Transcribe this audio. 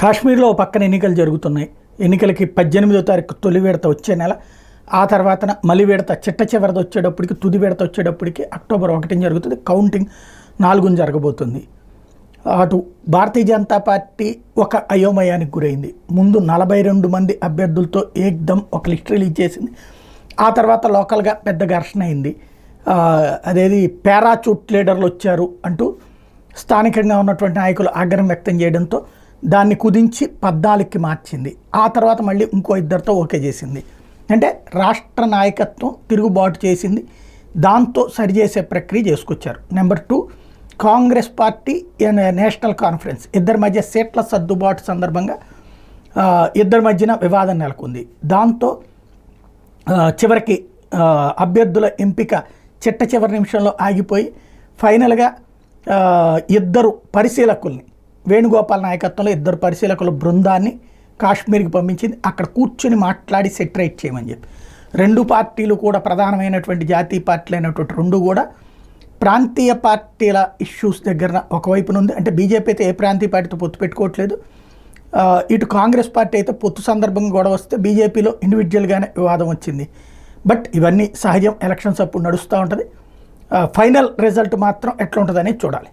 కాశ్మీర్లో ఓ పక్కన ఎన్నికలు జరుగుతున్నాయి. ఎన్నికలకి 18వ తారీఖు తొలి విడత వచ్చే నెల, ఆ తర్వాత మలి విడత చిట్ట చివరిది వచ్చేటప్పటికి, తుది విడత వచ్చేటప్పటికి అక్టోబర్ 1న జరుగుతుంది. కౌంటింగ్ 4న జరగబోతుంది. అటు భారతీయ జనతా పార్టీ ఒక అయోమయానికి గురైంది. ముందు 42 మంది అభ్యర్థులతో ఏకదం ఒక లిస్ట్ రిలీజ్ చేసింది. ఆ తర్వాత లోకల్గా పెద్ద ఘర్షణ అయింది. అదేది పారాచూట్ లీడర్లు వచ్చారు అంటూ స్థానికంగా ఉన్నటువంటి నాయకులు ఆగ్రహం వ్యక్తం చేయడంతో దాన్ని కుదించి 14కి మార్చింది. ఆ తర్వాత మళ్ళీ ఇంకో ఇద్దరితో ఓకే చేసింది. అంటే రాష్ట్ర నాయకత్వం తిరుగుబాటు చేసింది. దాంతో సరిచేసే ప్రక్రియ చేసుకొచ్చారు. నెంబర్ 2, కాంగ్రెస్ పార్టీ నేషనల్ కాన్ఫరెన్స్ ఇద్దరి మధ్య సీట్ల సర్దుబాటు సందర్భంగా ఇద్దరి మధ్యన వివాదం నెలకొంది. దాంతో చివరికి అభ్యర్థుల ఎంపిక చిట్ట చివరి నిమిషంలో ఆగిపోయి ఫైనల్గా ఇద్దరు పరిశీలకుల్ని, వేణుగోపాల్ నాయకత్వంలో ఇద్దరు పరిశీలకుల బృందాన్ని కాశ్మీర్కి పంపించింది. అక్కడ కూర్చొని మాట్లాడి సెటరేట్ చేయమని చెప్పి. రెండు పార్టీలు కూడా ప్రధానమైనటువంటి జాతీయ పార్టీలు అయినటువంటి రెండు కూడా ప్రాంతీయ పార్టీల ఇష్యూస్ దగ్గర ఒకవైపున ఉంది. అంటే బీజేపీ అయితే ఏ ప్రాంతీయ పార్టీతో పొత్తు పెట్టుకోవట్లేదు. ఇటు కాంగ్రెస్ పార్టీ అయితే పొత్తు సందర్భంగా గొడవ వస్తే బీజేపీలో ఇండివిజువల్గానే వివాదం వచ్చింది. బట్ ఇవన్నీ సహజం, ఎలక్షన్స్ అప్పుడు నడుస్తూ ఉంటుంది. ఫైనల్ రిజల్ట్ మాత్రం ఎట్లా ఉంటుందని చూడాలి.